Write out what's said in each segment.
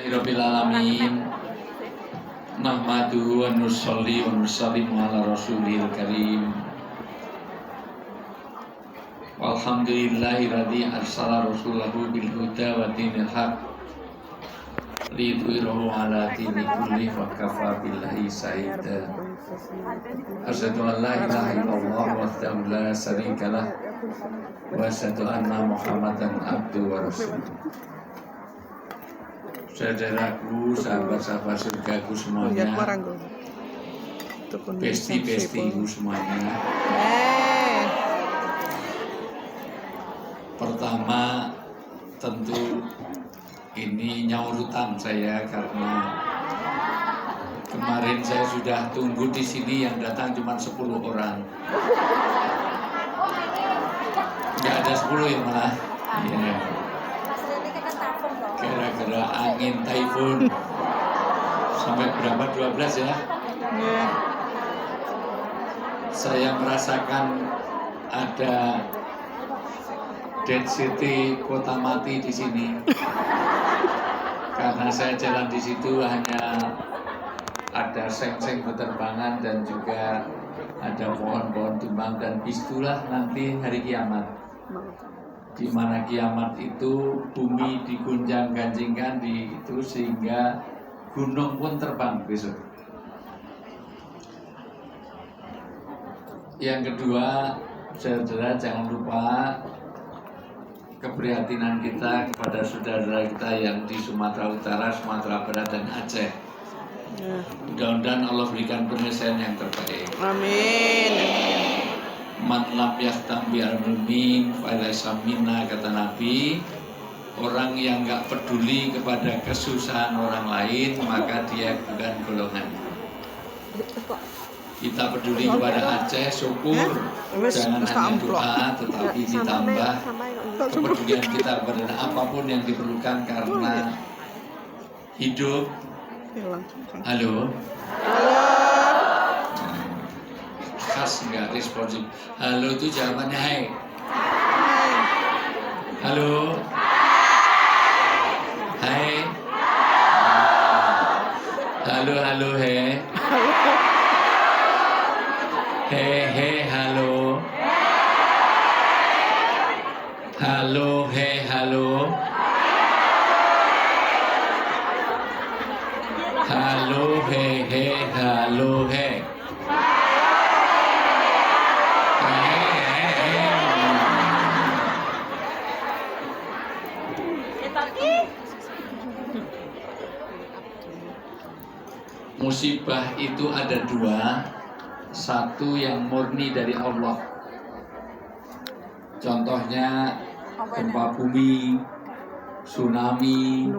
Alhamdulillahirabbil alamin. Nahmaduhu wa nusolli wa nusallimu ala rasulil karim. Walhamdulillahilladzi arsala rasulahu bil huda wa dinil haq liyudhhirahu ala dini kulli wa kafa billahi shahida. Asyhadu an la ilaha illallah wahdahu la syarika lah wa asyhadu anna Muhammadan abduhu wa rasuluh. Saudaraku, sahabat-sahabat surgaku semuanya, besti-bestiku semuanya. Pertama, tentu ini nyaurutan saya karena kemarin saya sudah tunggu di sini yang datang cuma 10 orang. Nggak ada 10 yang malah. Ya. Gara-gara angin taifun sampai berapa 12 ya? Yeah. Saya merasakan ada Dead City kota mati di sini. Karena saya jalan di situ hanya ada seng-seng penerbangan dan juga ada pohon-pohon tumbang dan itulah nanti hari kiamat. Di mana kiamat itu bumi digunjang-ganjingkan di itu sehingga gunung pun terbang besok. Yang kedua, saudara jangan lupa keprihatinan kita kepada saudara kita yang di Sumatera Utara, Sumatera Barat dan Aceh. Mudah-mudahan Allah berikan penyelesaian yang terbaik. Amin. Man lam yahtam bi al-mumin fa laysa minna, kata Nabi. Orang yang enggak peduli kepada kesusahan orang lain maka dia bukan golongan. Kita peduli kepada Aceh, syukur, jangan hanya doa tetapi ditambah kepedulian kita kepada apapun yang diperlukan karena hidup. Halo. Khas nggak responsif. Halo itu jawabannya hai. Halo. Hai. Halo halo he. He halo. Halo he halo. Halo he halo he. Musibah itu ada dua, satu yang murni dari Allah. Contohnya gempa bumi, tsunami,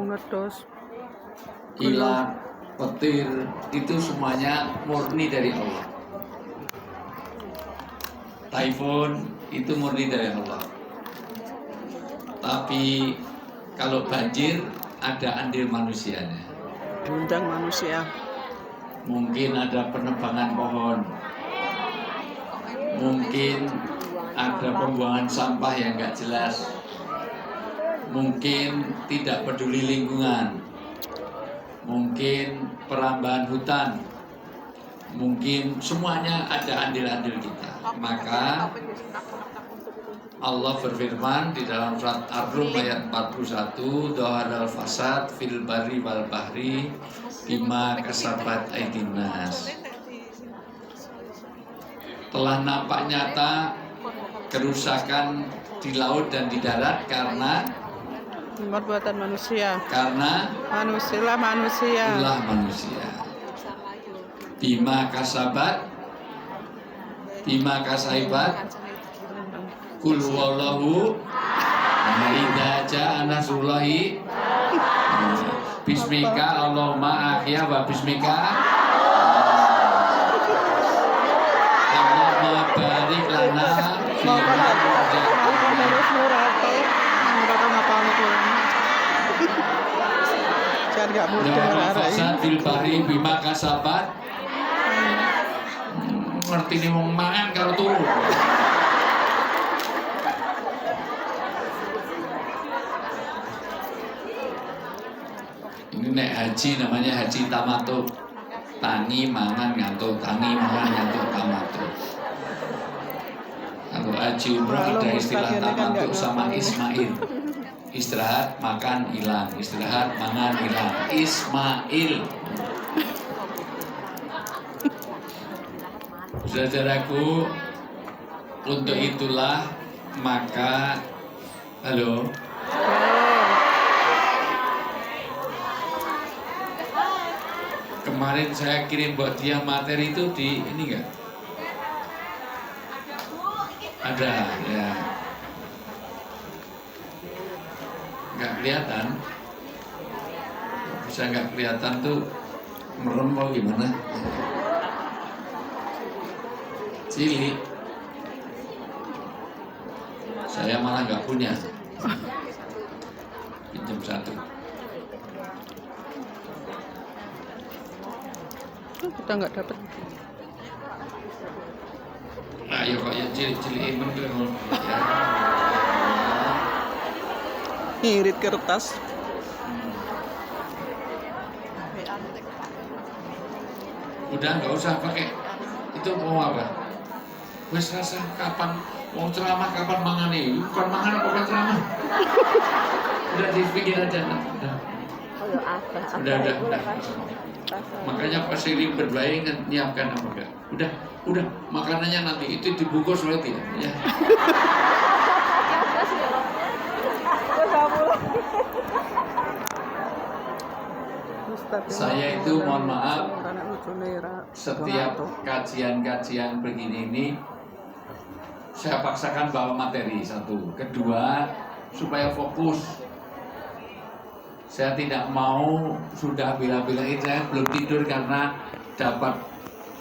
kilat, petir, itu semuanya murni dari Allah. Taifun itu murni dari Allah. Tapi kalau banjir ada andil manusianya. Undang manusia. Mungkin ada penebangan pohon, mungkin ada pembuangan sampah yang nggak jelas, mungkin tidak peduli lingkungan, mungkin perambahan hutan, mungkin semuanya ada andil-andil kita. Maka Allah berfirman di dalam surat Ar-Rum ayat 41, Dhaharal fasad fil barri wal bahri bima kasabat aydin nas. Telah nampak nyata kerusakan di laut dan di darat karena perbuatan manusia. Karena manusia. Ulah manusia. Bima kasabat Kul wallahu idza jaa nasrullahi bismika Allahumma ahya wa bismika Allahumma barik lana fil bahri bima kasabat. Ngerti nih wong mangan karo turu. Ini nek haji namanya haji tamatuk. Tangi mangan ngantuk, tangi mangan ngantuk tamatuk. Kalau haji umroh ada istilah tamatuk sama Ismail. Istirahat, makan, hilang. Istirahat, mangan, hilang. Ismail. Saudaraku, untuk itulah maka halo. Kemarin saya kirim buat dia materi itu di ini enggak? Ada ya. Enggak kelihatan. Bisa enggak kelihatan tuh merem mau gimana? Cilik. Saya malah nggak punya. Pinjam satu. Kita nggak dapat. Ayo kok yang cilik-cilik bener. Ya. Ngirit kertas. Udah nggak usah pakai. Itu mau apa? Wes rasa kapan mau ceramah kapan mangan nih? Bukan mangan apa bukan ceramah? Udah dipikir aja. Udah. Makanya pas ini berdua nyiapkan apa enggak? Udah makanannya nanti itu dibungkus oleh dia. Ya. Saya itu mohon maaf setiap kajian-kajian begini ini saya paksakan bawa materi satu, kedua supaya fokus. Saya tidak mau sudah bilang-bilang saya belum tidur karena dapat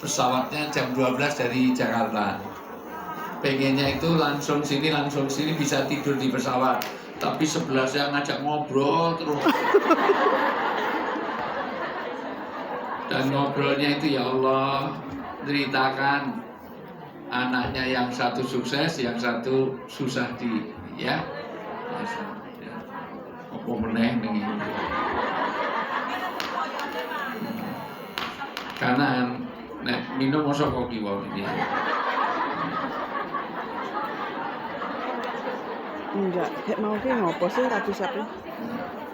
pesawatnya jam 12 dari Jakarta. Pengennya itu langsung sini bisa tidur di pesawat. Tapi sebelah saya ngajak ngobrol terus. Dan ngobrolnya itu ya Allah ceritakan anaknya yang satu sukses, yang satu susah di ya. Apa meneh nih. Kanan nek minum mosok kopi wae ini. Enggak, kayak mau ki ngopo sih tadi sapi.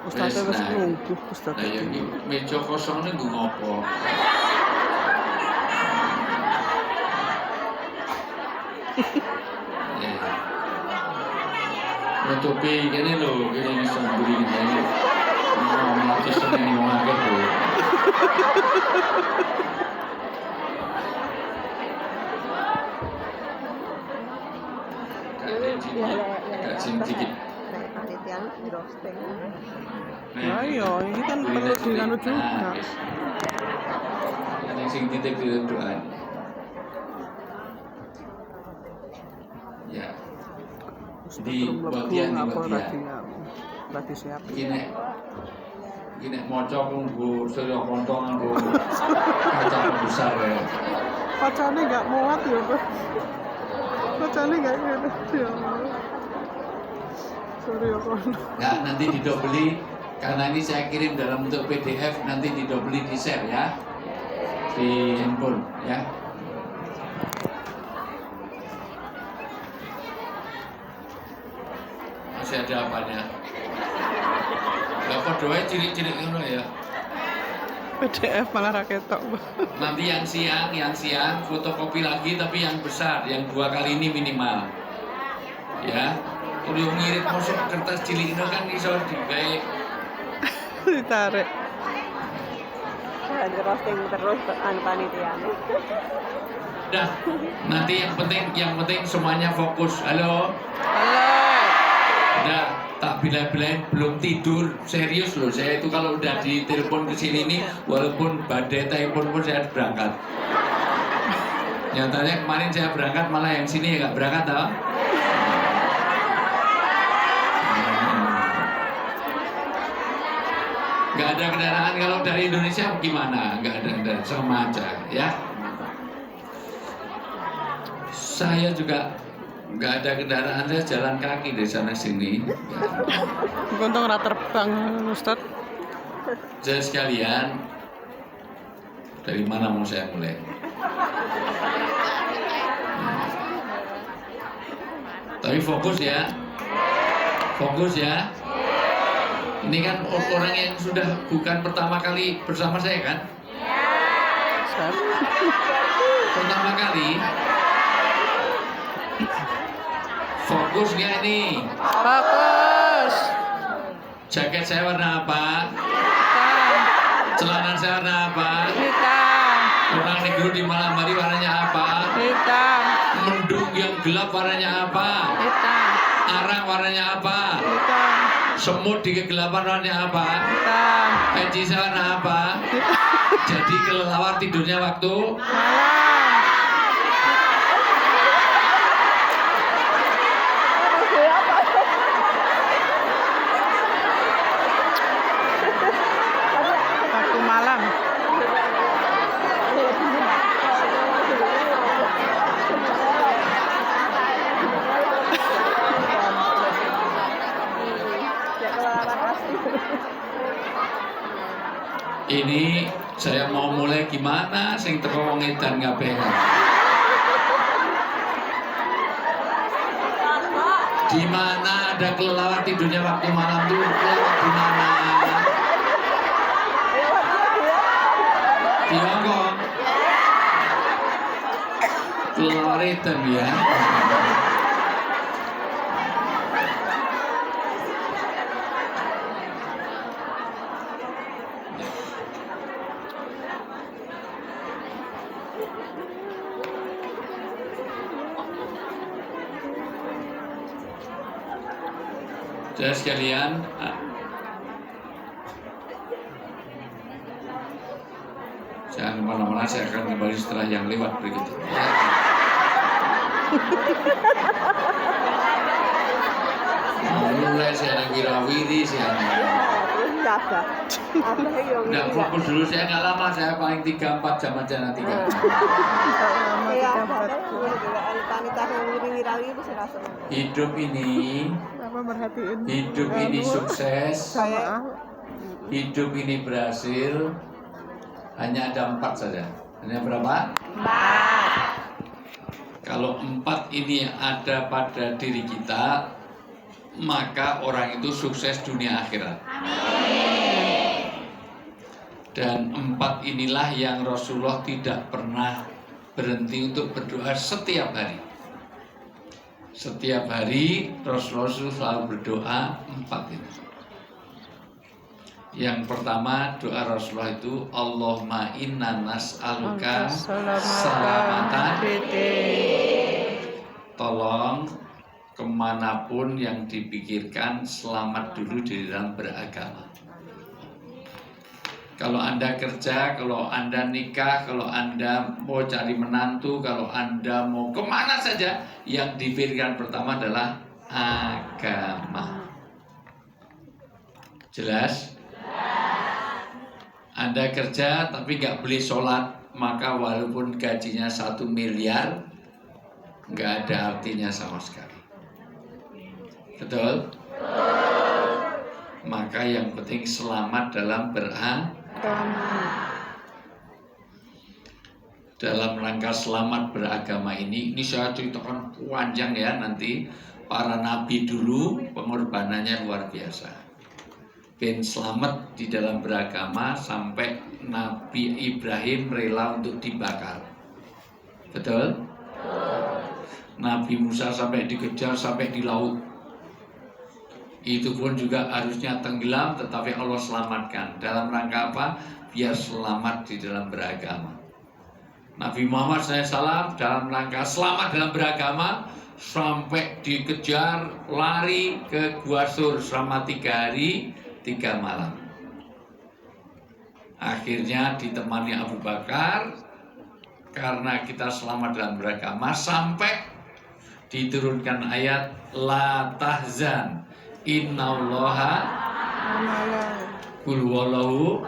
Ustaz wis nunggu Ustaz. Lah ya iki meja kosong ning ngopo? Nutupi kene lho, kene iso mburi kene. Mati seneng wong akeh lho. Kacing dikit. Ayo, ini kan perlu dianu juga. Yang sing titip doa. Ya. Di bagian lagi siap. Gini moco nggo surya konto nggo kaca besar ya. Kacane enggak muat ya, Pak. Kacane enggak gitu. Ya. Surya konto. Enggak, nanti didobeli karena ini saya kirim dalam bentuk PDF, nanti didobeli di share ya. Di handphone ya. Masih ada apanya? Lah podoe cilik-cilik ngono ya. PDF malah raketok. Nanti yang siang fotokopi lagi tapi yang besar, yang 2 kali ini minimal. Ya. Kalau yang ngirit masuk kertas cilik itu kan iso digawe ditarik. Ada roasting terus panitiane. Dah. Nanti yang penting semuanya fokus. Halo. Udah tak bila-bilain belum tidur, serius loh. Saya itu kalau udah ditelepon ke sini nih, walaupun badai telepon pun saya berangkat. Nyatanya kemarin saya berangkat malah yang sini nggak berangkat tau? Nggak ada kendaraan kalau dari Indonesia gimana? Nggak ada kendaraan, sama aja ya. Saya juga nggak ada kendaraan, saya jalan kaki dari sana sini. Untung ora terbang, Ustaz. Jadi sekalian, dari mana mau saya mulai? Tapi fokus ya. Fokus ya. Ini kan orang yang sudah bukan pertama kali bersama saya kan? Pertama kali. Fokus nggak ini? Fokus. Jaket saya warna apa? Celana saya warna apa? Hitam. Orang negro di malam hari warnanya apa? Hitam. Mendung yang gelap warnanya apa? Hitam. Arang warnanya apa? Hitam. Semut di kegelapan warnanya apa? Hitam. Peci saya warna apa? Jadi kelelawar tidurnya waktu Malam. Waktu malam. ini saya mau mulai gimana sing teko wong edan kabeh. Di mana ada kelelawar tidurnya waktu malam tuh? Kelelawar di mana? Di Hongkong. Kelelawar edan ya. Saudara sekalian, jangan kemana-mana, saya akan kembali setelah yang lewat berikut. Mulai saya wirawiri, saya nggak fokus dulu, saya nggak lama, saya paling 3-4 jam aja nanti kan. Hidup ini sukses, hidup ini berhasil, hanya ada 4 saja. Hanya berapa? 4. Kalau 4 ini ada pada diri kita, maka orang itu sukses dunia akhirat. Dan 4 inilah yang Rasulullah tidak pernah berhenti untuk berdoa setiap hari. Setiap hari Rasulullah selalu berdoa 4 ini. Yang pertama doa Rasulullah itu Allahumma inna nas'aluka salamatan. Tolong kemanapun yang dipikirkan selamat dulu di dalam beragama. Kalau Anda kerja, kalau Anda nikah, kalau Anda mau cari menantu, kalau Anda mau kemana saja, yang dipikirkan pertama adalah agama. Jelas? Anda kerja tapi nggak beli sholat, maka walaupun gajinya 1 miliar, nggak ada artinya sama sekali. Betul? Maka yang penting selamat dalam beragama. Dalam rangka selamat beragama ini saya ceritakan panjang ya nanti. Para nabi dulu pengorbanannya luar biasa. Ben selamat di dalam beragama sampai Nabi Ibrahim rela untuk dibakar. Betul? Nabi Musa sampai dikejar sampai di laut. Itu pun juga harusnya tenggelam, tetapi Allah selamatkan. Dalam rangka apa? Biar selamat di dalam beragama. Nabi Muhammad SAW dalam rangka selamat dalam beragama, sampai dikejar, lari ke Gua Sur selama 3 hari 3 malam. Akhirnya ditemani Abu Bakar, karena kita selamat dalam beragama, sampai diturunkan ayat La tahzan innallaha qul wallahu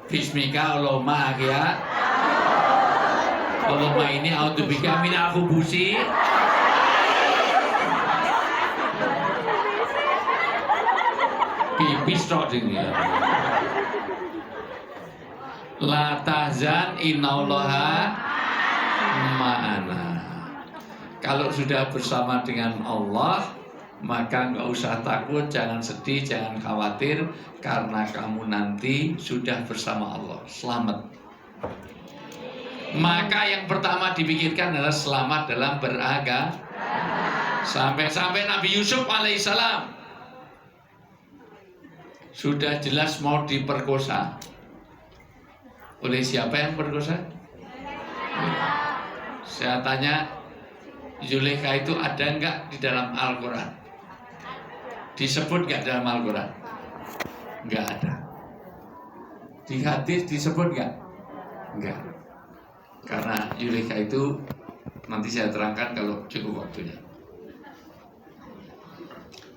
bismika Allahumma ya Allahumma ini a'udzubika min al-khubusi Pipis tok sing ya. La tahzan innallaha ma'ana. Kalau sudah bersama dengan Allah, maka nggak usah takut, jangan sedih, jangan khawatir, karena kamu nanti sudah bersama Allah. Selamat. Maka yang pertama dipikirkan adalah selamat dalam beragama. Sampai-sampai Nabi Yusuf alaihissalam sudah jelas mau diperkosa. Oleh siapa yang perkosa? Saya tanya, Zulaikha itu ada enggak di dalam Al-Quran? Disebut enggak dalam Al-Quran? Enggak ada. Di hadis disebut enggak? Enggak. Karena Zulaikha itu nanti saya terangkan kalau cukup waktunya.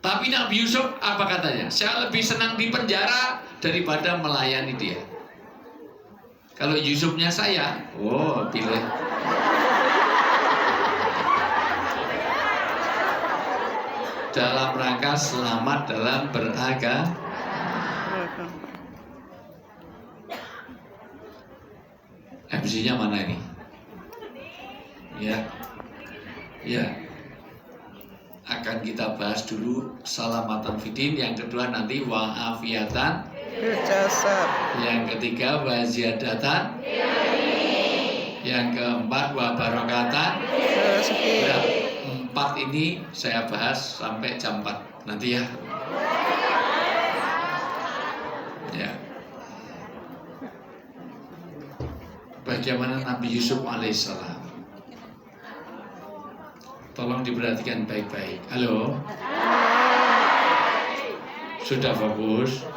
Tapi Nabi Yusuf apa katanya? Saya lebih senang di penjara daripada melayani dia. Kalau Yusufnya saya, oh pilih. Dalam rangka selamat dalam beragama. MC-nya mana ini? Ya, ya. Akan kita bahas dulu salamatan fidin, yang kedua nanti wa'afiatan, yang ketiga waziyadatan, yang keempat wabarakatan. Nah, 4 ini saya bahas sampai jam 4 nanti ya. Ya. Bagaimana Nabi Yusuf alaihissalam? Tolong diperhatikan baik-baik. Halo? Sudah fokus?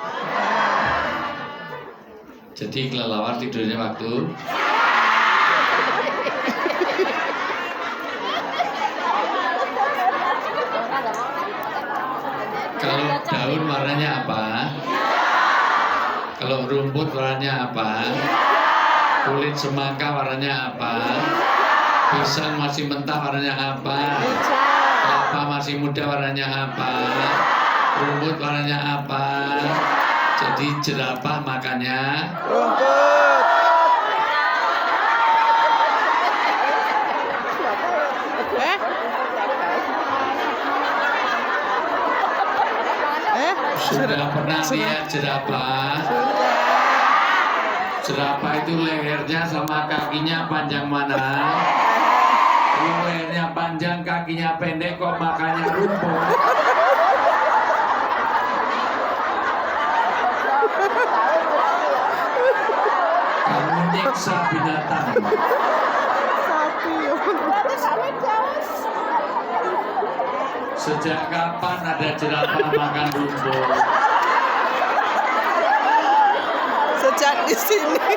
Jadi kelelawar tidurnya waktu? Kalau daun warnanya apa? Kalau rumput warnanya apa? Kulit semangka warnanya apa? Pisang masih mentah warnanya apa? Kelapa masih muda warnanya apa? Rumput warnanya apa? Jadi jerapah makannya Rumput. Sudah pernah lihat jerapah? Jerapah itu lehernya sama kakinya panjang mana? Lehernya panjang, kakinya pendek, kok makannya rumput? Kamu nyiksa binatang. Sejak kapan ada jerapah makan rumput? Sejak di sini.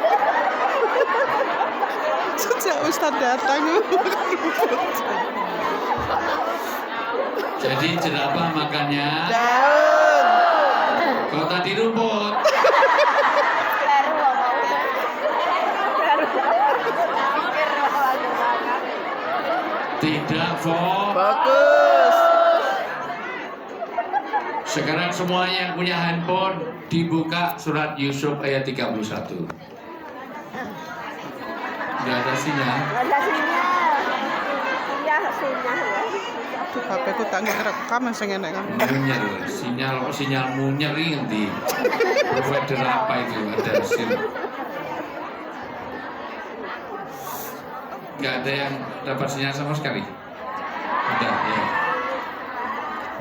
Sejak Ustaz datang. Jadi jerapah makannya Daun. kok tadi rumput? Tidak fokus. Sekarang semua yang punya handphone dibuka surat Yusuf ayat 31. Nggak ada sinyal. Ada sinyal. Iya, sinyal ya. HP ku tak ngerekam sing enek kan. Munyer, sinyal munyer ini ngendi? Provider apa itu ada SIM? Nggak ada yang dapat sinyal sama sekali. Ada ya.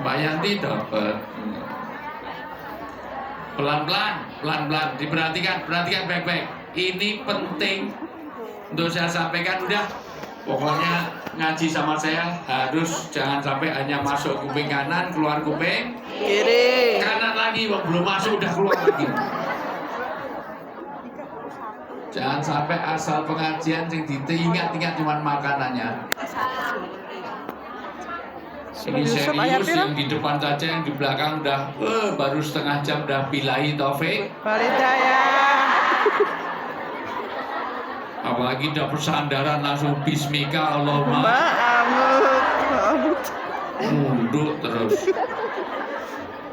Mbak Yanti dapat. Pelan-pelan, diperhatikan baik-baik. Ini penting untuk saya sampaikan. Udah, pokoknya ngaji sama saya harus jangan sampai hanya masuk kuping kanan, keluar kuping Kiri. kanan lagi, belum masuk udah keluar lagi. Jangan sampai asal pengajian yang diingat-ingat cuma makanannya. Ini serius, yang di depan saja, yang di belakang udah baru setengah jam udah bilahi taufik. Walhidayah. Apalagi udah persandaran langsung bismika Allahumma. Mbak, amut. Munduk terus.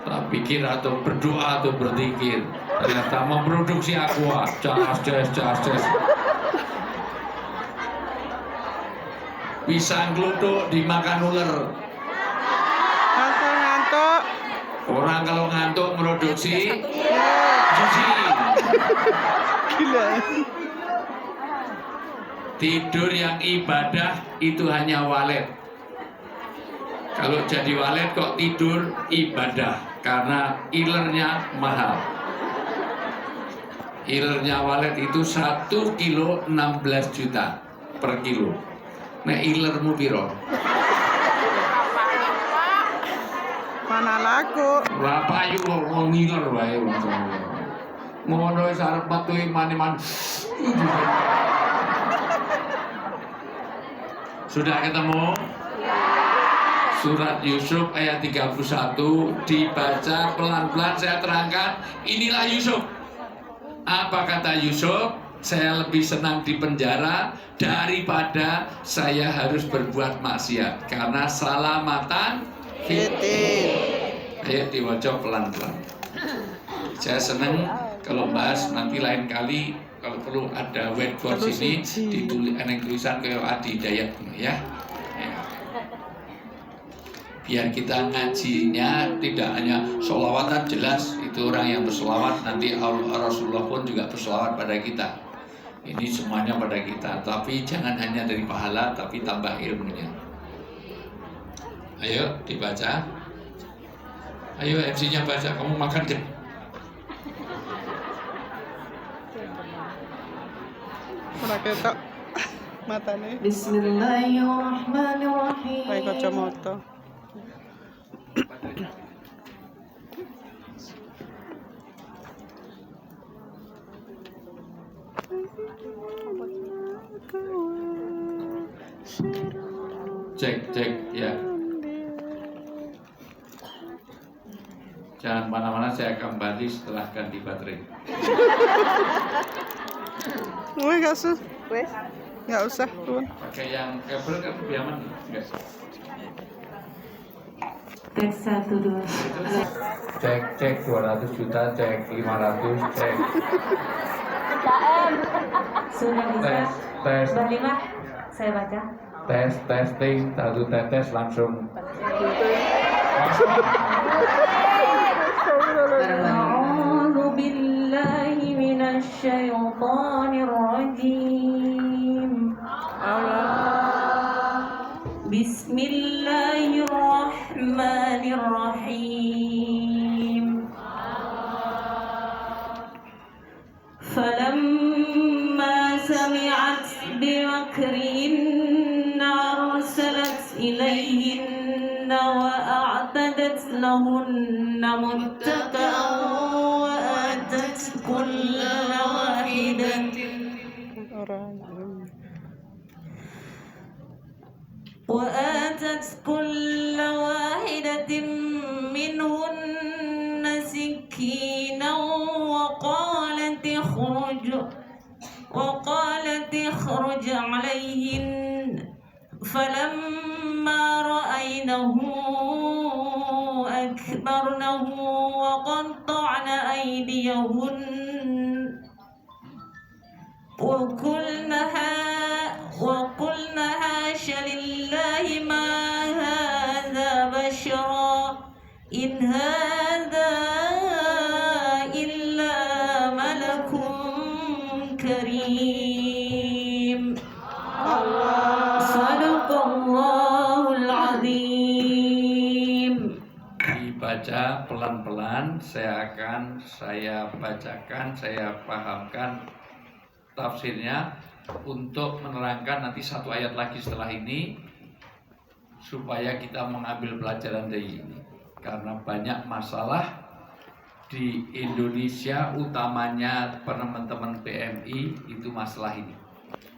Tapi pikir atau berdoa atau berzikir, ternyata memproduksi aqua. Cas. Pisang kluthuk dimakan ular. Ngantuk. Orang kalau ngantuk produksi cuci. Gila. Tidur yang ibadah itu hanya walet. Kalau jadi walet kok tidur ibadah, karena ilernya mahal. Ilernya walet itu 1 kilo 16 juta per kilo. Nah ilermu piro? Mana laku? Berapa ayu mau ngiler wae wong Jawa. Ngono wis arep metu mani-mani. Sudah ketemu? Surat Yusuf ayat 31 dibaca pelan-pelan, saya terangkan. Inilah Yusuf. Apa kata Yusuf? Saya lebih senang di penjara daripada saya harus berbuat maksiat, karena salamatan Fitin. Ayo diwaca pelan-pelan. Saya senang kalau bahas, nanti lain kali kalau perlu ada whiteboard sini ditulis tulisan kayak Adi Dayat ya. Biar kita ngajinya tidak hanya sholawatan, jelas itu orang yang bersolawat, nanti Rasulullah pun juga bersolawat pada kita. Ini semuanya pada kita, tapi jangan hanya dari pahala, tapi tambah ilmunya. Ayo dibaca. Ayo MC-nya baca, kamu makan kan? Ora ketok matane. Bismillahirrahmanirrahim. Pakai kacamata. Cek ya. Jangan mana-mana, saya kembali setelah ganti baterai. Woi, gak usah. Wes. Gak usah, tuan. Pakai yang kabel kan lebih aman, enggak? Tes 1, 2. Cek 200 juta, cek 500, cek. 3M. Sudah bisa. Tes. Berlima, saya baca. Testing, 1 tetes langsung. A'udzu billahi minasy syaithanir rajim. Bismillahirrahmanirrahim. Falamma sami'at bimakrihinna arsalat ilayhinna wa a'tadat lahunna muttaqan wa atat kulla wahidatin وآتت كل واحدة منهن سكينا وقالت اخرج عليهن فلما رأينه أكبرنه وقطعن أيديهن وقلن حاش لله ما هذا بشرا إن هذا إلا ملك كريم صدق الله العظيم. Dibaca pelan-pelan, saya bacakan, saya pahamkan tafsirnya untuk menerangkan nanti satu ayat lagi setelah ini, supaya kita mengambil pelajaran dari ini, karena banyak masalah di Indonesia, utamanya teman-teman PMI itu masalah ini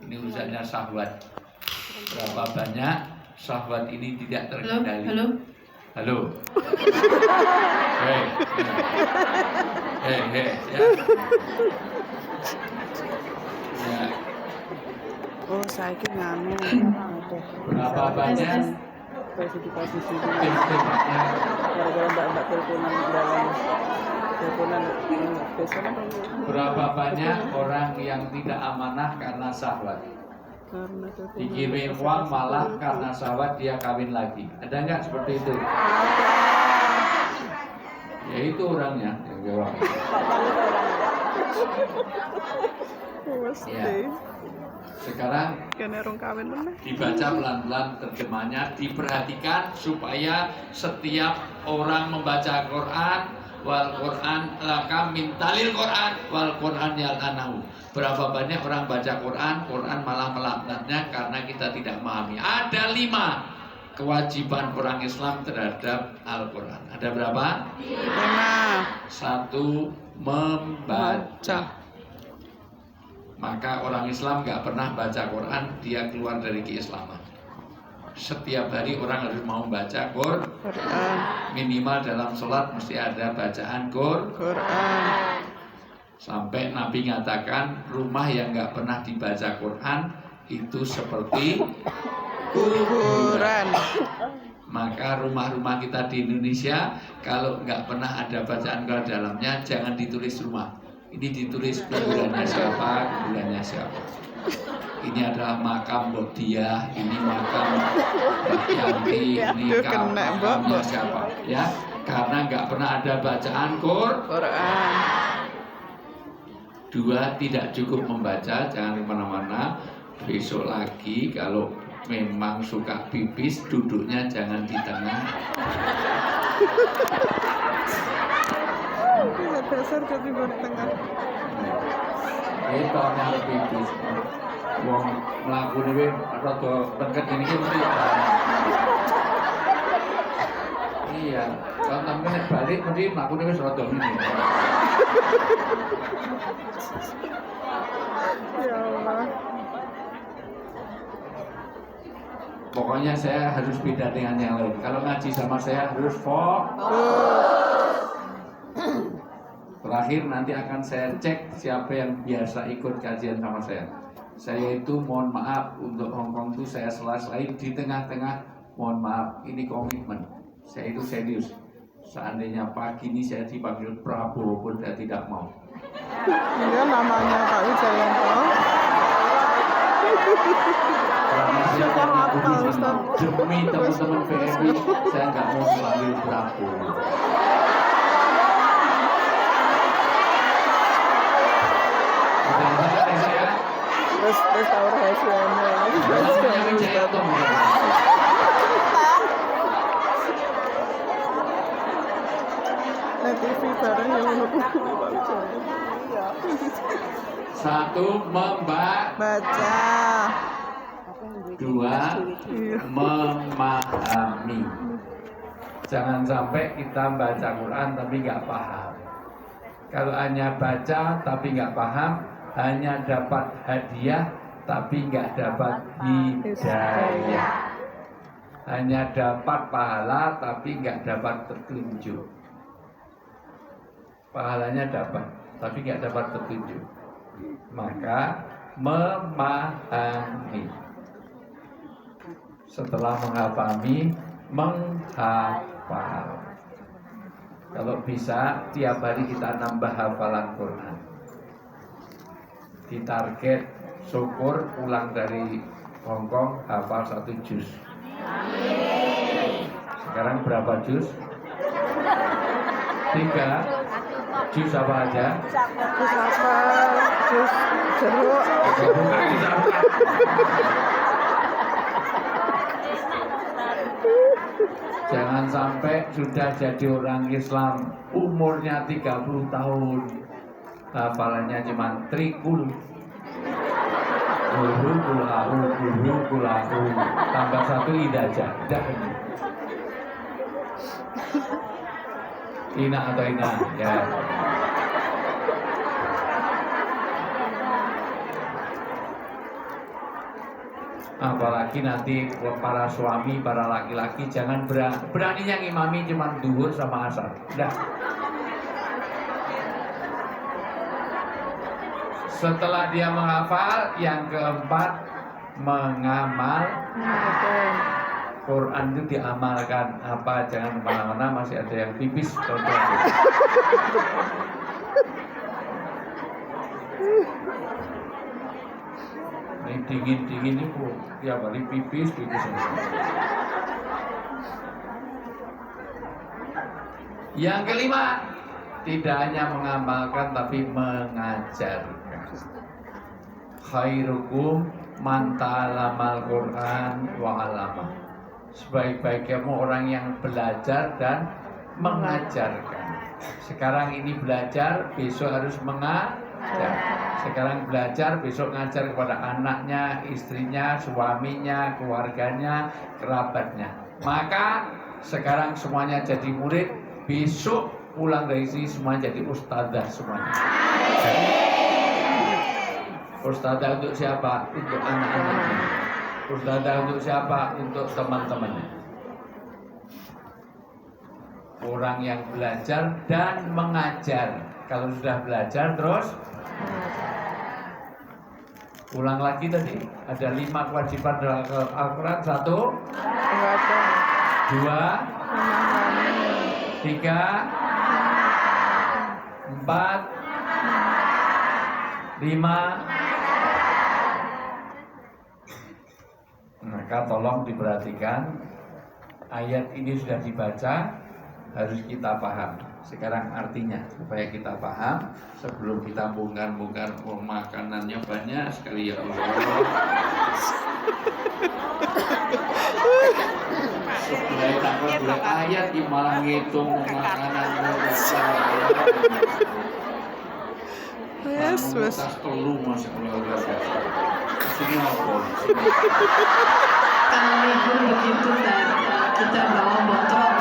urusannya syahwat. Berapa banyak syahwat ini tidak terkendali. Halo. Hei, ya. Oh, saya nganu. Berapa banyak spesifikasi sini. Tim-timnya Gara-gara mbak-mbak teleponan dalam teleponan biasanya berapa banyak orang yang tidak amanah karena syahwat. karena teleponan. Dikirim uang malah karena syahwat dia kawin lagi. Ada nggak seperti itu? Ya itu orangnya yang jawab. Mesti. Ya. Sekarang Kene rong kawin meneh. dibaca pelan-pelan terjemahnya, diperhatikan supaya setiap orang membaca Quran, wal Quran laka min talil Quran wal Quran yal'anahu. Berapa banyak orang baca Quran, Quran malah melaknatnya karena kita tidak memahami. Ada 5 kewajiban orang Islam terhadap Al-Quran. Ada berapa? 5. 1. Membaca. Maka orang Islam nggak pernah baca Quran, dia keluar dari keislaman. Setiap hari orang harus mau baca Quran. Minimal dalam sholat mesti ada bacaan Quran. Sampai Nabi mengatakan rumah yang nggak pernah dibaca Quran itu seperti kuburan. Maka rumah-rumah kita di Indonesia kalau nggak pernah ada bacaan Quran dalamnya, jangan ditulis rumah. Ini ditulis kuburannya siapa, kuburannya siapa. Ini adalah makam Bodiah, ini makam Mbak Yanti, ini makamnya siapa, ya? Karena nggak pernah ada bacaan Quran. 2. Tidak cukup membaca, jangan kemana-mana. Besok lagi kalau memang suka pipis, duduknya jangan di tengah. Dasar jadi di tengah. Itu yang pipis. Wong mlaku dhewe rada lengket ini mesti. Iya, kalau sampeyan balik mesti mlaku dhewe rada ngene. Ya Allah. Pokoknya saya harus beda dengan yang lain. Kalau ngaji sama saya harus Terakhir nanti akan saya cek siapa yang biasa ikut kajian sama saya. Saya itu mohon maaf untuk Hongkong itu saya selain di tengah-tengah, mohon maaf, ini komitmen. Saya itu serius. Seandainya pagi ini saya dipanggil Prabowo pun saya tidak mau. Iya namanya Pak Wijayanto. Karena saya demi teman-teman PMI, saya nggak mau dipanggil Prabowo. Terus tahu rahasianya. Nah TV bareng yang menurut Pak Wijayanto. 1. Membaca. 2. Memahami. Jangan sampai kita baca Quran tapi nggak paham. Kalau hanya baca tapi nggak paham, hanya dapat hadiah tapi nggak dapat hidayah. Hanya dapat pahala tapi nggak dapat petunjuk. Pahalanya dapat tapi nggak dapat petunjuk. Maka memahami. Setelah menghafami, menghafal. Kalau bisa tiap hari kita nambah hafalan Quran. Ditarget syukur pulang dari Hongkong hafal 1 juz. Sekarang berapa juz? 3 juz apa aja? Jus apa? Jus jeruk. Jangan sampai sudah jadi orang Islam umurnya 30 tahun hafalannya cuma trikul kulahu tambah 1 idajah dah. Ina atau ina ya. Apalagi nanti para suami, para laki-laki jangan beraninya ngimami cuma duhur sama asar. Dah. Setelah dia menghafal, yang keempat mengamal. Quran itu diamalkan apa, jangan kemana-mana, masih ada yang pipis contoh. Ini dingin itu tiap hari pipis. Yang kelima, tidak hanya mengamalkan tapi mengajarkan. Khairukum man ta'allamal Qur'an wa 'allamah. Sebaik-baiknya orang yang belajar dan mengajarkan. Sekarang ini belajar, besok harus mengajar. Sekarang belajar, besok ngajar kepada anaknya, istrinya, suaminya, keluarganya, kerabatnya. Maka sekarang semuanya jadi murid, besok pulang dari sini semuanya jadi ustadzah semuanya. Ustadzah untuk siapa? Untuk anak-anaknya. Ustadzah untuk siapa? Untuk teman-temannya. Orang yang belajar dan mengajar. Kalau sudah belajar terus ulang lagi tadi. Ada 5 kewajiban dalam Al-Quran. 1, 2, 3, 4, 5. Maka tolong diperhatikan, ayat ini sudah dibaca, harus kita paham. Sekarang artinya supaya kita paham sebelum kita bongkar-bongkar makanannya banyak sekali ya Allah. Supaya takut boleh ayat malah ngitung makanan Yes, wes. Tas telu Masya Allah. Sini apa? Kalau libur begitu kan kita bawa botol.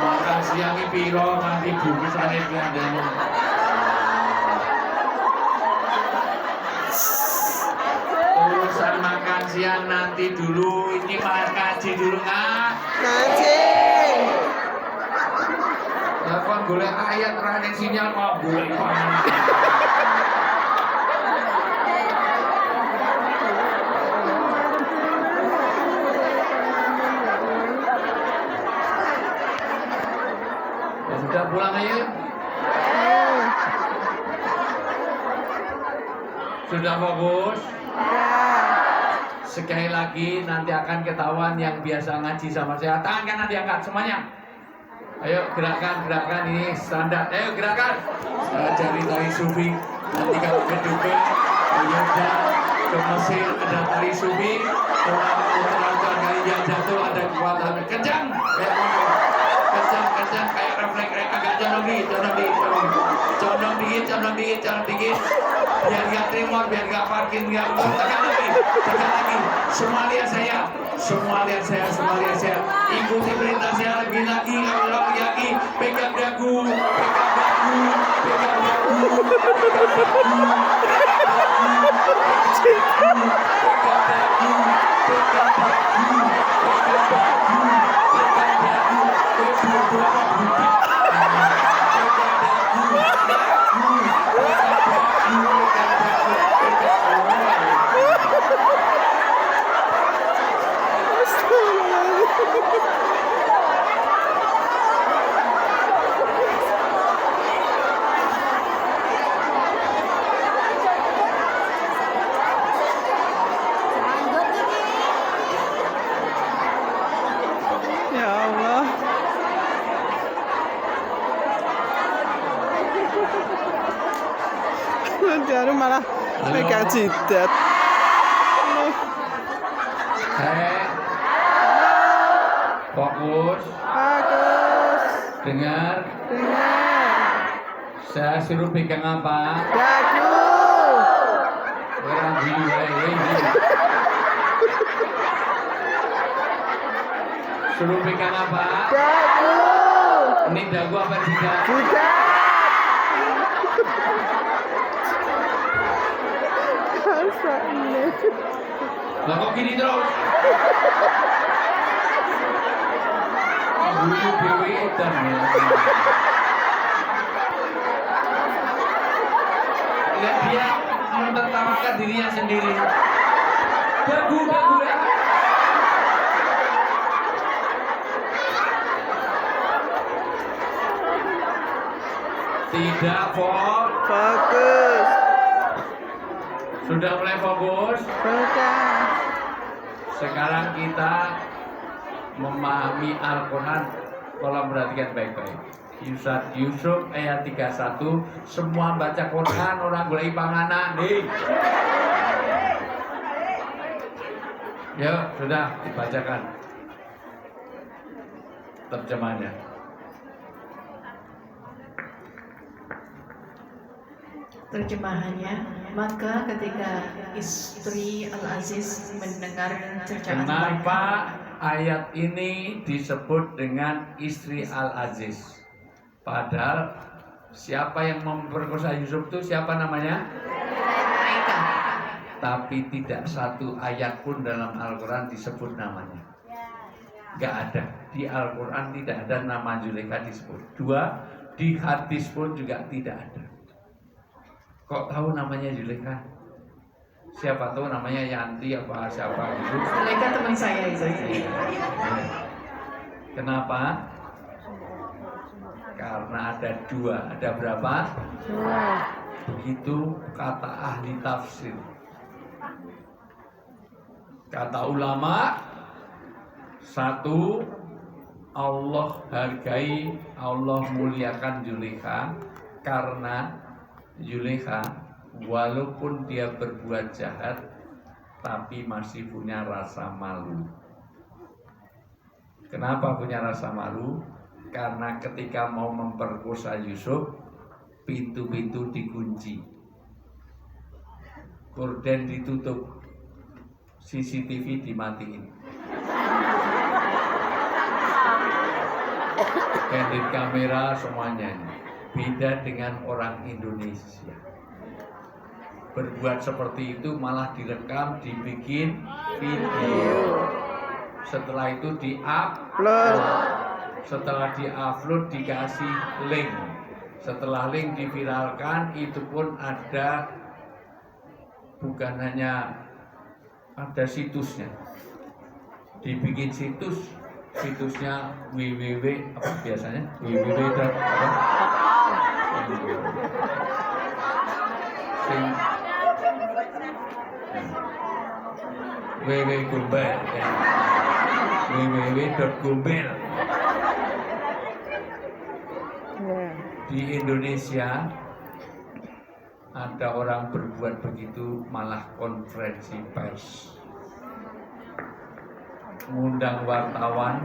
Makan siang ini piro nanti bungkusannya kandang. Urusan makan siang nanti dulu, ini kaji dulu nggak? Ngaji. Ya kan golek ayat running sinyal kok golek ya sudah pulang aja. Sudah fokus? Sekali lagi nanti akan ketahuan yang biasa ngaji sama saya. Tangan kanan diangkat semuanya. Ayo gerakan ini standar. Ayo gerakan. Cari tari sufi. Nanti kalau ke Dubai, ke Yordan, ke Mesir ada tari sufi. Orang utara dari yang jatuh ada kekuatan kencang. Kencang kayak refleks agak condong dikit. Biar gak terima, biar gak parkir, biar gak tekan lagi. Semua lihat saya. Ikuti perintah saya lagi. Pegang dagu. Ya Allah. Jarum malah megang jidat. Fokus. Dengar. Saya suruh pegang apa? Dagu. Orang gini. Suruh pegang apa? Dagu. Ini dagu apa jidat? Jidat. Masa ini. Lah kok gini terus? Dulu dewe edan ya. Lihat dia menertawakan dirinya sendiri. Berguna. Tidak Fokus. Sudah mulai fokus. Sudah. Sekarang kita memahami Al-Quran. Tolong perhatikan baik-baik. Yusuf ayat 31. Semua baca Quran, orang golek panganan nih. Yuk, sudah dibacakan terjemahnya. Terjemahannya, maka ketika istri Al-Aziz mendengar cercaan Kenapa ayat ini disebut dengan istri Al-Aziz? Padahal siapa yang memperkosa Yusuf itu siapa namanya? mereka, Tapi tidak satu ayat pun dalam Al-Quran disebut namanya. Gak ada. Di Al-Quran tidak ada nama Zulaikha disebut. Dua, di hadis pun juga tidak ada. Kok tahu namanya Zulaikha? Siapa tahu namanya Yanti apa siapa gitu. mereka teman saya itu. Kenapa? Karena ada dua. Ada berapa? Dua. Begitu kata ahli tafsir. Kata ulama, satu, Allah hargai, Allah muliakan Zulaikha karena Zulaikha walaupun dia berbuat jahat tapi masih punya rasa malu. Kenapa punya rasa malu? Karena ketika mau memperkosa Yusuf, pintu-pintu dikunci, gorden ditutup, CCTV dimatiin, candid kamera semuanya. Beda dengan orang Indonesia. Berbuat seperti itu malah direkam, dibikin video. Setelah itu di-upload. Setelah di-upload dikasih link. Setelah link diviralkan, itu pun ada, bukan hanya ada situsnya. Dibikin situsnya www apa biasanya? www. www.gombel ya. www.gombel. Di Indonesia ada orang berbuat begitu malah konferensi pers, ngundang wartawan,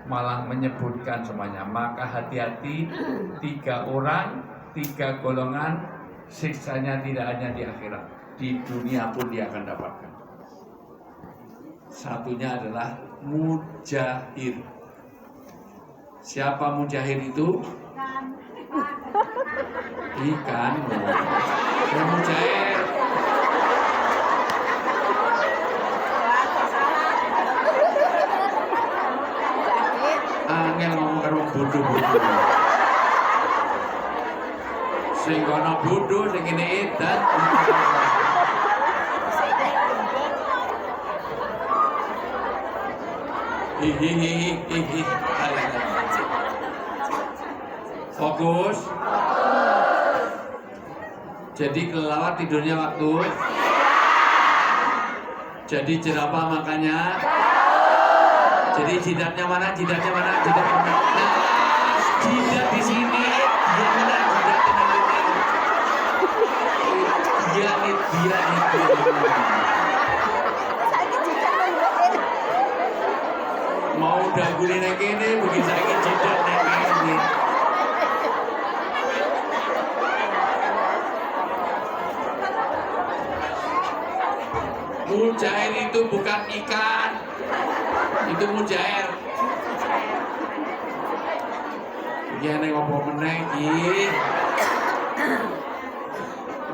malah menyebutkan semuanya. Maka hati-hati, 3 orang, 3 golongan, siksanya tidak hanya di akhirat, di dunia pun dia akan dapatkan. Satunya adalah mujahir. Siapa mujahir itu? Ikan. Mujahir. Angel ngomong karo bodoh-bodoh. Sing kono bodoh, sing kene edan. Hihihi. Fokus. Jadi kelelawar tidurnya waktu. Jadi jerapah makannya. Jadi jidatnya mana? Jidat mana? Nah, jidat di sini. Dia mana? Jidat ini. Dia nih. Mau daguli nek kene, begitu saiki jidat nek kene. Mujair itu bukan ikan, itu mujair. Gini ngopo meneh iki.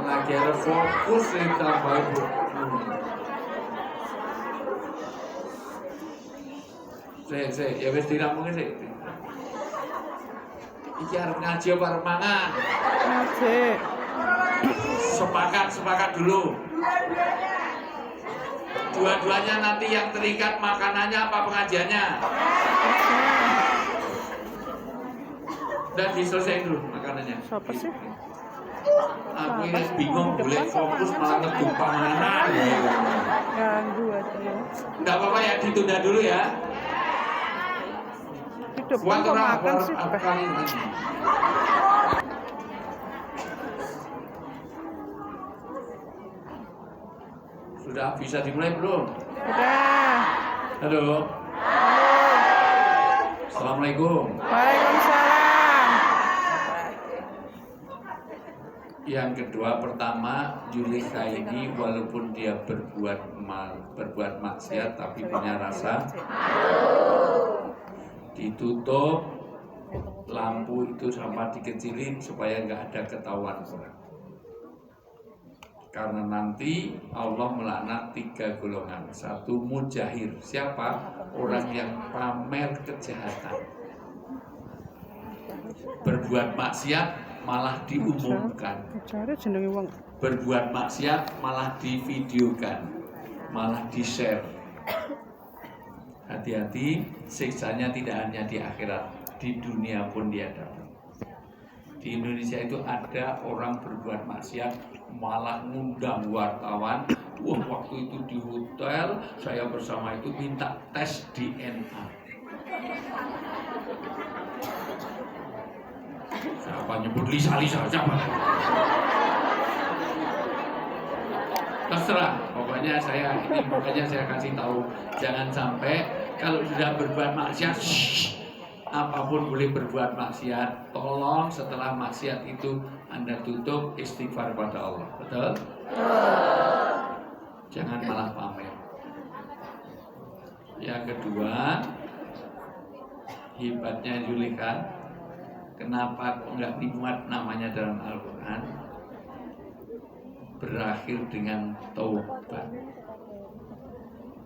Lagi harus fokus tambah ibu. Ya wis dirampungke sik. Iki arep ngaji apa arep mangan? Ngaji. Sepakat dulu. Dua-duanya nanti yang terikat makanannya apa pengajiannya? Dan diselesaikan dulu makanannya. Siapa sih? Aku ini bingung, boleh fokus malah ngeduk panganan. Ganggu aja. Enggak apa-apa ya, ditunda dulu ya. Di depan kok makan sih. Sudah bisa dimulai belum? Udah. Halo. Assalamualaikum. Waalaikumsalam. Yang kedua, pertama, Yulika ini walaupun dia berbuat maksiat tapi punya rasa, ditutup lampu itu sama dikecilin supaya nggak ada ketahuan orang. Karena nanti Allah melaknat 3 golongan. 1, mujahir. Siapa? Orang yang pamer kejahatan. Berbuat maksiat malah diumumkan. Berbuat maksiat malah divideokan, malah di-share. Hati-hati, siksanya tidak hanya di akhirat, di dunia pun dia dapat. Di Indonesia itu ada orang berbuat maksiat malah ngundang wartawan. Wah, waktu itu di hotel saya bersama itu minta tes DNA. Siapa nyebut Lisa siapa? Terserah, pokoknya saya kasih tahu, jangan sampai kalau sudah berbuat maksiat, apapun boleh berbuat maksiat, tolong setelah maksiat itu Anda tutup, istighfar pada Allah. Betul? Jangan malah pamer. Yang kedua, hebatnya Yulika, kenapa enggak dimuat namanya dalam Al-Quran? Berakhir dengan taubat.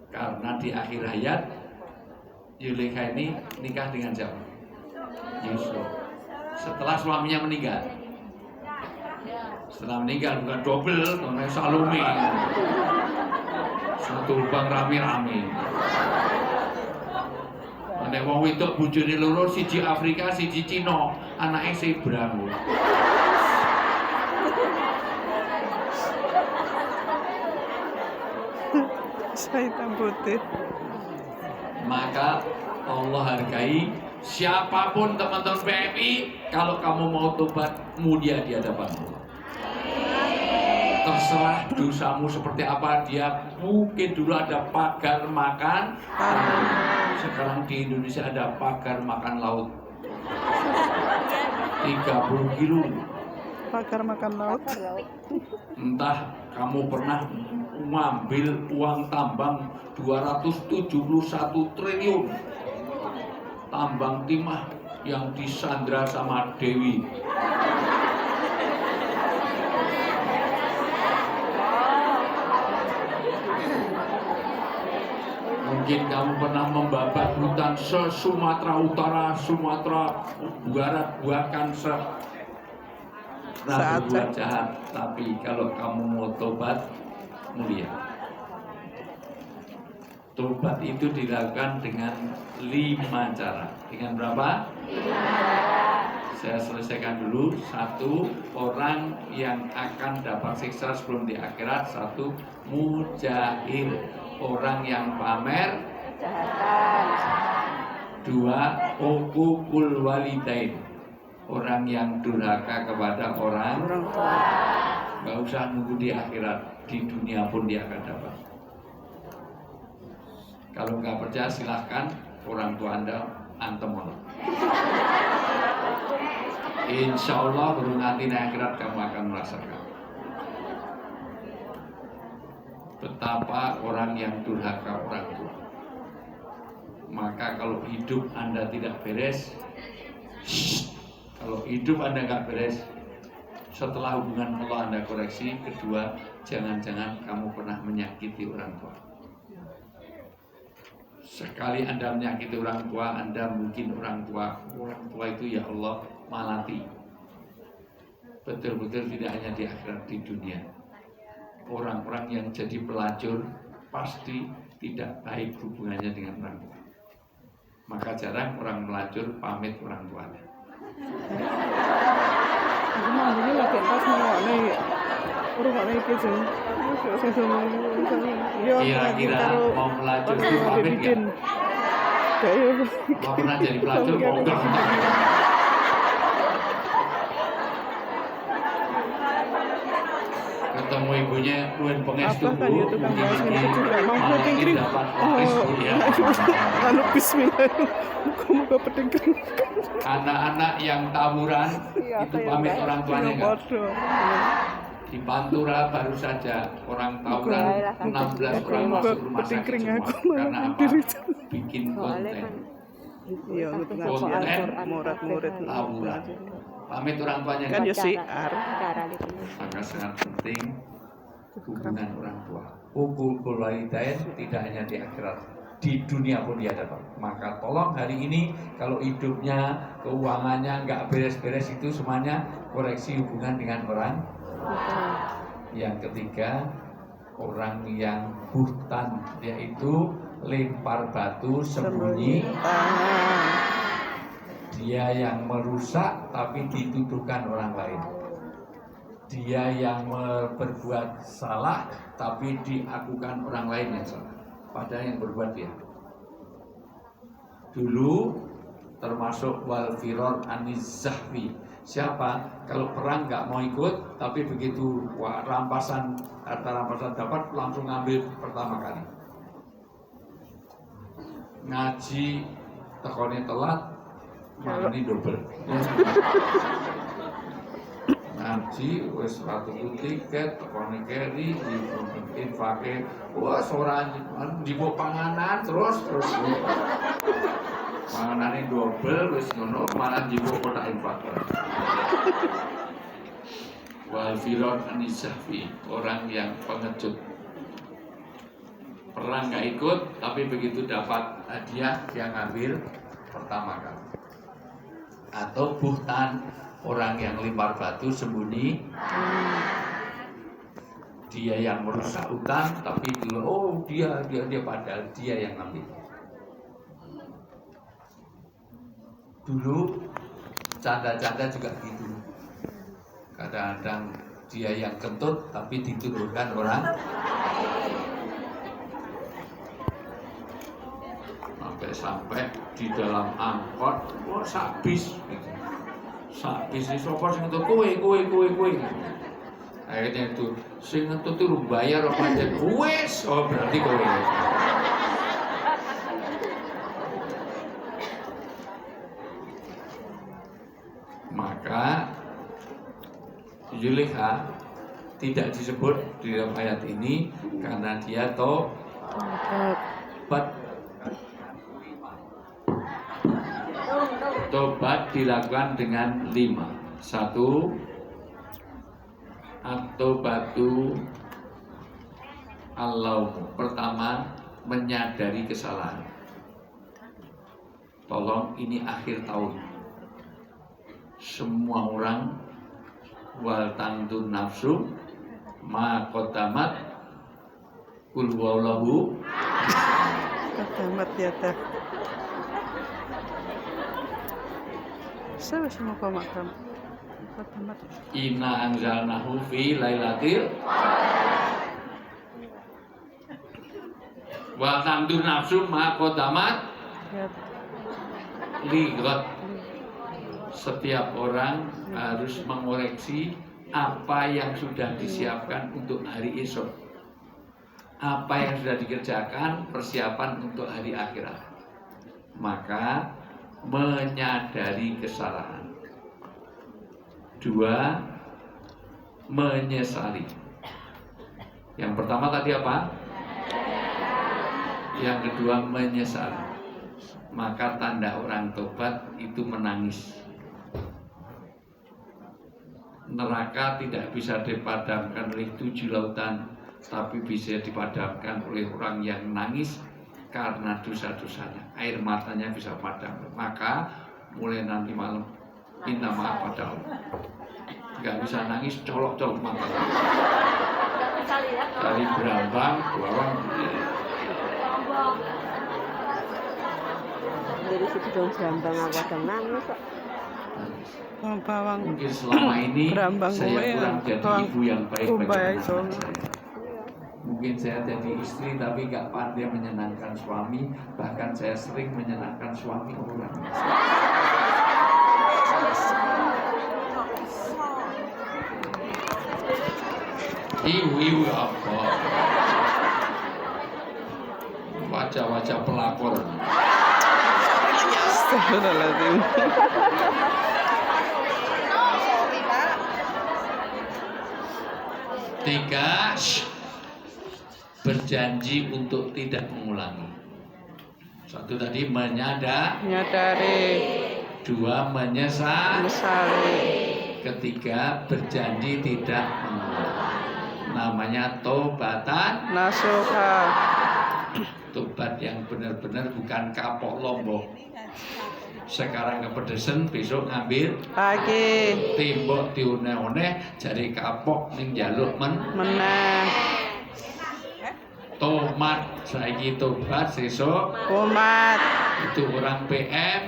Karena di akhir hayat Yulika ini nikah dengan siapa? Yusuf. Setelah suaminya meninggal. Setelah meninggal bukan double, namanya Salome. Satu lubang rame-rame. Nek wong wedok bojone loro, siji Afrika, siji Cina, anake sebrang. Saya putih. Maka Allah hargai siapapun teman-teman PMI, kalau kamu mau tobat mulia di hadapan Allah. Terserah dosamu seperti apa, dia mungkin dulu ada pagar makan, sekarang di Indonesia ada pagar makan laut 30 kilo. Pagar makan laut. Entah kamu pernah mengambil uang tambang 271 triliun tambang timah yang disandra sama Dewi. Mungkin kamu pernah membabat hutan se-Sumatera Utara, Sumatera Barat, bahkan pernah berbuat jahat. Tapi kalau kamu mau tobat, mulia. Tobat itu dilakukan dengan 5 cara. Dengan berapa? 5. Saya selesaikan dulu. 1, orang yang akan dapat siksa sebelum di akhirat. 1, mujahir, orang yang pamer kejahatan. 2, uququl walidain, orang yang durhaka kepada orang tua. Gak usah nunggu di akhirat, di dunia pun dia akan dapat. Kalau nggak percaya silahkan orang tua Anda antem. Insya Allah baru nanti di akhirat kamu akan merasakan betapa orang yang durhaka orang tua. Maka kalau hidup Anda tidak beres, kalau hidup Anda nggak beres, setelah hubungan Allah Anda koreksi. Kedua, jangan-jangan kamu pernah menyakiti orang tua. Sekali Anda menyakiti orang tua, Anda mungkin orang tua itu ya Allah malati. Betul-betul tidak hanya di akhirat, di dunia. Orang-orang yang jadi pelacur pasti tidak baik hubungannya dengan orang tua. Maka jarang orang melacur pamit orang tuanya. Aku mau ini lagi pas mau nih. Urung iki sing Kira-kira mau melacur itu pamit nggak? Mau pernah jadi pelacur? Mau enggak? Ketemu ibunya, Nuwun pangestu Bu, mungkin dapat restu ya. Anu bismillah. Muga-muga petingkring. Anak-anak yang tawuran itu pamit orang tuanya enggak? Di Pantura baru saja orang tawuran 16 orang masuk rumah sakit semua. Karena apa? Bikin konten. Iya, Konten murid-murid tawuran. Pamit orang tuanya kan enggak? ya siar. Maka sangat penting hubungan orang tua. Hubungan walidain tidak hanya di akhirat, di dunia pun dia dapat. Maka tolong hari ini kalau hidupnya, keuangannya nggak beres-beres itu semuanya koreksi hubungan dengan orang. Yang ketiga, orang yang buhtan, yaitu lempar batu sembunyi. Dia yang merusak tapi dituduhkan orang lain. Dia yang berbuat salah tapi diakukan orang lain yang salah. Padahal yang berbuat dia. Dulu termasuk wal firor anizahwi. Siapa? Kalau perang nggak mau ikut, tapi begitu rampasan harta rampasan dapat langsung ngambil pertama kali. Ngaji tekoni telat, mangani double. Ngaji wis ratu tiket tekoni keri infake wah soran dibawa panganan terus panganane double wis ngono malah dibawa kotak infak. Wal firor anisafi, orang yang pengecut. Perang nggak ikut tapi begitu dapat hadiah dia ngambil pertama kali. Atau buhtan, orang yang lempar batu sembunyi. Dia yang merusak utang tapi dulu oh dia padahal dia yang ngambil. Dulu canda-canda juga gitu. Kadang-kadang dia yang kentut tapi dituduhkan orang. Sampai di dalam angkot, wah sabis gitu. Sabis ini sopo sing ngentut kowe. Akhirnya itu sing ngentut itu bayar apa aja. Wes, oh berarti kowe. Maka Zulekha tidak disebut di dalam ayat ini karena dia tobat dilakukan dengan 5. 1. At-tobatu al-laumu. Pertama, menyadari kesalahan. Tolong ini akhir tahun. Semua orang wal tangtun nafsu ma qaddamat kul wallahu Qaddamat ya teh. Saya sama Pak Makam. Qaddamat. Inna anzalnahu fi lailatul wa tangtun nafsu ma qaddamat ligat. Setiap orang harus mengoreksi apa yang sudah disiapkan untuk hari esok, apa yang sudah dikerjakan persiapan untuk hari akhirat. Maka menyadari kesalahan. 2. Menyesali. Yang pertama tadi apa? Yang kedua menyesali. Maka tanda orang tobat itu menangis. Neraka tidak bisa dipadamkan oleh 7 lautan, tapi bisa dipadamkan oleh orang yang nangis karena dosa-dosanya, air matanya bisa padam. Maka mulai nanti malam minta maaf pada Allah. Nggak bisa nangis, colok-colok mata. Dari Brambang ke bawah. Dari situ dong Brambang aku ada nangis kok. Bawang Mungkin selama ini Brambang saya gue kurang jadi bawang ibu yang baik bagi Ubay, anak so. saya. Mungkin saya jadi istri tapi nggak pandai menyenangkan suami. Bahkan saya sering menyenangkan suami orang. Iu apa? Wajah-wajah pelakor. Astagfirullahaladzim. Tiga, berjanji untuk tidak mengulangi. Satu tadi Menyadari, dua menyesal, menyesali, ketiga berjanji tidak mengulangi. Namanya tobatan. nasuha, Tobat yang benar-benar, bukan kapok lombok. Sekarang kepedesan, besok ngambil pagi, tembok diune-une, jari kapok ning jaluk meneh, tomat, saiki tobat, sesuk kumat, itu orang PM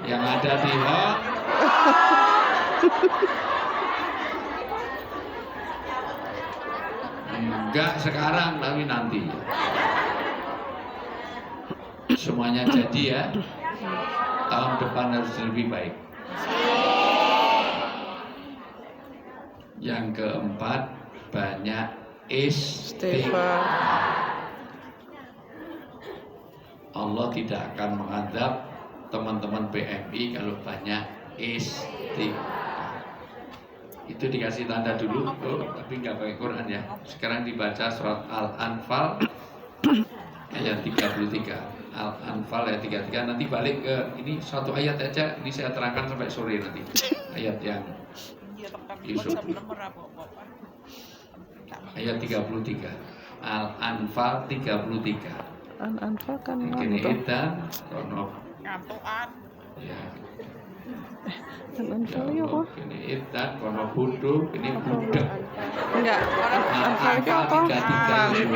yang ada di hok. Enggak sekarang tapi nanti. Semuanya jadi ya. Tahun depan harus lebih baik. Yang keempat, banyak istighfar. Allah tidak akan mengadab teman-teman PMI kalau banyak istighfar. Itu dikasih tanda dulu, tapi nggak pakai Quran ya. Sekarang dibaca surat Al-Anfal ayat 33. Al-Anfal ayat 33. Nanti balik ke ini satu ayat aja. Ini saya terangkan sampai sore nanti. Ayat yang Yusuf. Ayat 33. Al-Anfal 33. Al-Anfal kan Kini ngantuk. edan kono. Ngantukan. Ya. Al-Anfal ya apa? Kini edan kono bodoh, ini budak. Enggak, Al-Anfal itu apa? Binatang ya?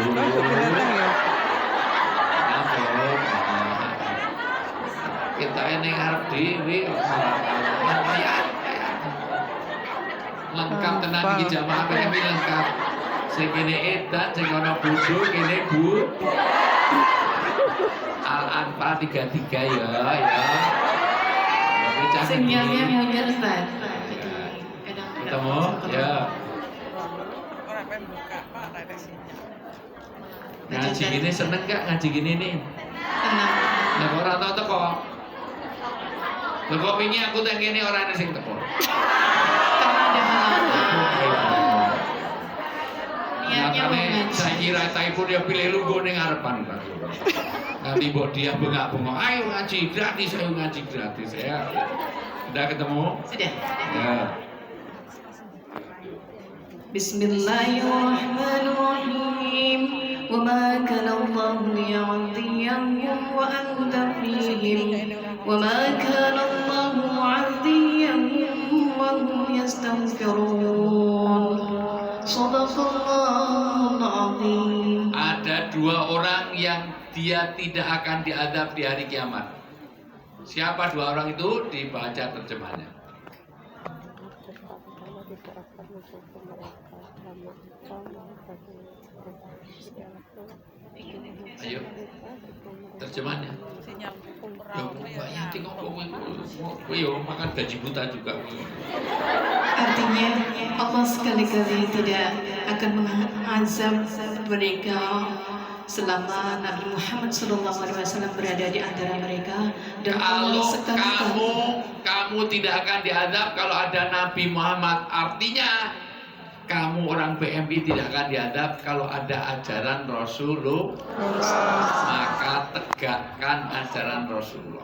Kita ini ngarep dhewe ayat lengkap tenan iki jamaah PMI lengkap. Sing kene edan, sing ana bodoh, kene bu. Al-Anfal 33 ya. Sinyalnya mundur Ustaz. Jadi kadang Ketemu ya. Orang pengen buka Pak, ada sinyal. Ngaji gini seneng gak ngaji gini nih? tenang. Nek ora tau teko. Lha kok wingi aku teng kene ora ana sing teko. Karena ada halangan. Niatnya mau Nyatane ngaji. saya kira pun dia pilih lungguh ning ngarepan Pak. Nanti mbok dia bengak-bengok, ayo ngaji gratis, ayo ngaji gratis ya. Udah ketemu? Sudah. Ya. Bismillahirrahmanirrahim. Wa ma kana Allah liyu'adhiyahum wa anta fihim. Wa ma kana Allah mu'adhiyahum wa hum yastaghfirun. Shadaqallahul 'azim. Ada dua orang yang dia tidak akan diadab di hari kiamat. Siapa dua orang itu? Dibaca terjemahnya. Ayo, terjemahnya. Sinyal Yo, Mbak Yati ngomong itu, yo makan gaji buta juga. Artinya Allah sekali-kali tidak akan mengazab mereka selama Nabi Muhammad SAW berada di antara mereka, dan Allah Kalau sekali-kali kamu tidak akan diadab kalau ada Nabi Muhammad, artinya kamu orang PMI tidak akan diadab kalau ada ajaran Rasulullah. Maka tegakkan ajaran Rasulullah.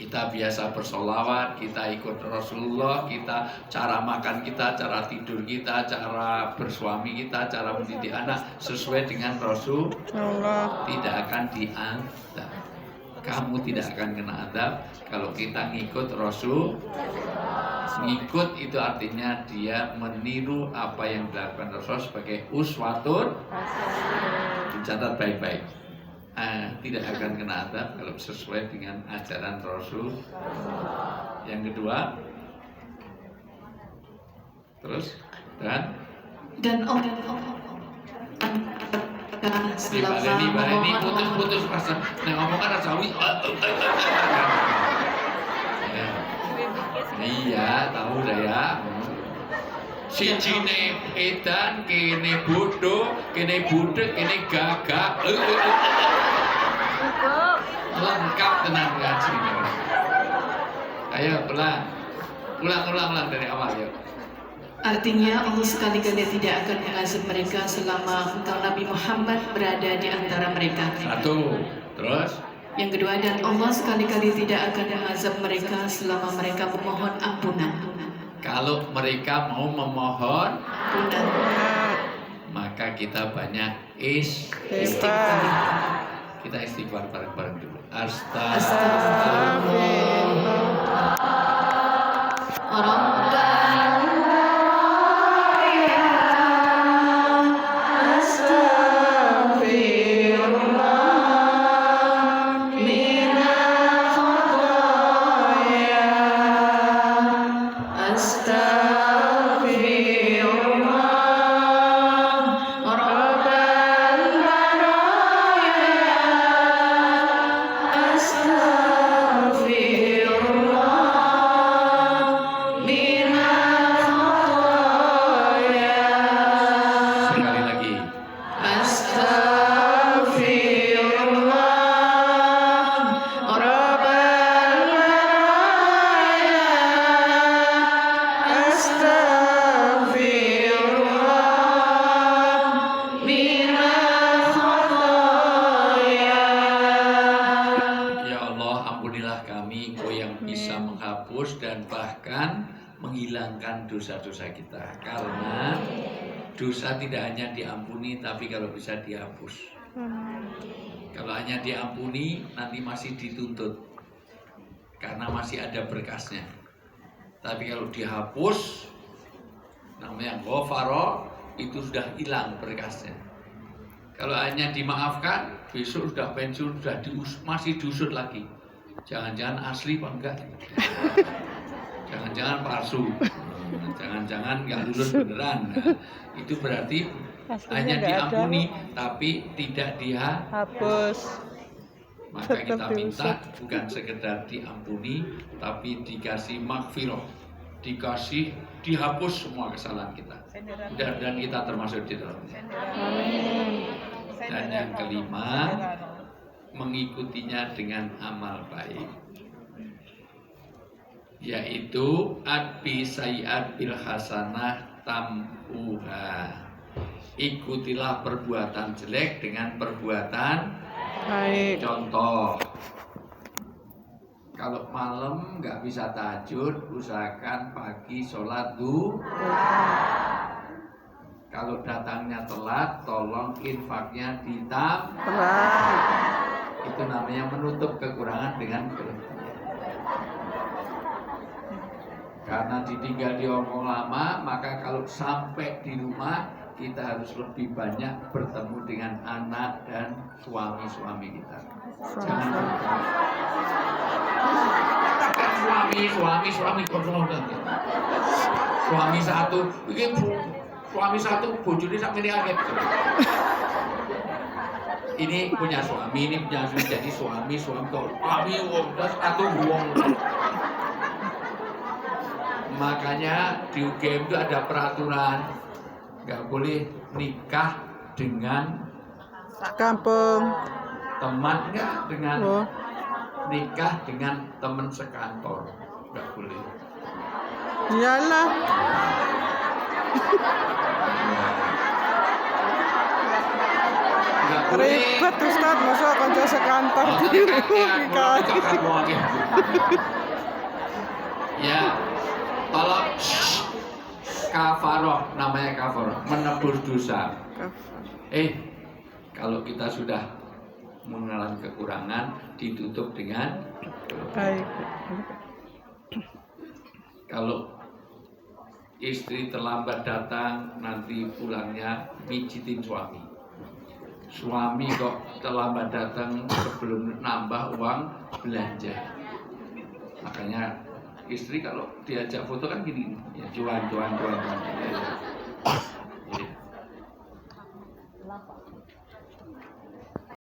Kita biasa bersolawat, kita ikut Rasulullah, kita cara makan kita, cara tidur kita, cara bersuami kita, cara mendidik anak sesuai dengan Rasulullah, tidak akan diazab. Kamu tidak akan kena azab kalau kita ngikut Rasul. Ngikut itu artinya dia meniru apa yang dilakukan Rasul sebagai uswatun. Dicatat baik-baik. Tidak akan kena azab kalau sesuai dengan ajaran Rasul. Yang kedua, terus dan Allah ini putus rasa. Nah, ngomong kan rasawi. Iya, tahu dah ya. Sijine edan, kene bodoh, kene budek, kene gagak. Lengkap tenang ngaji. Ayo ulang dari awal yuk. Artinya Allah sekali-kali tidak akan mengazab mereka selama engkau Nabi Muhammad berada di antara mereka. Satu, terus. Yang kedua, dan Allah sekali-kali tidak akan mengazab mereka selama mereka memohon ampunan. Kalau mereka mau memohon Ampunan. maka kita banyak Istighfar. Kita istighfar bareng-bareng dulu. dan bahkan menghilangkan dosa-dosa kita, karena dosa tidak hanya diampuni tapi kalau bisa dihapus. Kalau hanya diampuni nanti masih dituntut karena masih ada berkasnya, tapi kalau dihapus namanya ghafara, itu sudah hilang berkasnya. Kalau hanya dimaafkan, besok sudah pensiun, sudah masih diusut lagi. Jangan-jangan asli apa enggak? Jangan-jangan palsu. Jangan-jangan nggak lulus beneran. Nah, itu berarti hanya diampuni tapi tidak dihapus. Maka kita minta bukan sekedar diampuni tapi dikasih maghfirah, dikasih dihapus semua kesalahan kita. Dan kita termasuk di dalamnya. Dan yang kelima, mengikutinya dengan amal baik, yaitu adbi sayiat bil hasanah tamhuha. Ikutilah perbuatan jelek dengan perbuatan baik. Contoh, kalau malam nggak bisa tahajud, usahakan pagi sholat duha. Kalau datangnya telat, tolong infaknya ditambah. Itu namanya menutup kekurangan dengan kelebihan. Karena ditinggal di omong lama, maka kalau sampai di rumah kita harus lebih banyak bertemu dengan anak dan suami-suami kita. Jangan lupa. Suami satu, suami satu, bojone sak mene akeh. Ini punya suami, ini punya suami, jadi suami wong satu wong. Makanya di UGM itu ada peraturan, nggak boleh nikah dengan kampung teman, nggak dengan nikah dengan teman sekantor, nggak boleh. Iyalah. Enggak boleh. Ribet Ustaz, masa kanca sekantor Oh, di tapi kakek, kan. kalau kamu akeh. Ya, kalau kafaroh, namanya kafaroh, menebus dosa. Kalau kita sudah mengalami kekurangan, ditutup dengan Baik. kalau istri terlambat datang, nanti pulangnya mijitin suami. Suami kok terlambat datang sebelum nambah uang belanja. Makanya istri kalau diajak foto kan gini, ya cuan. Ya.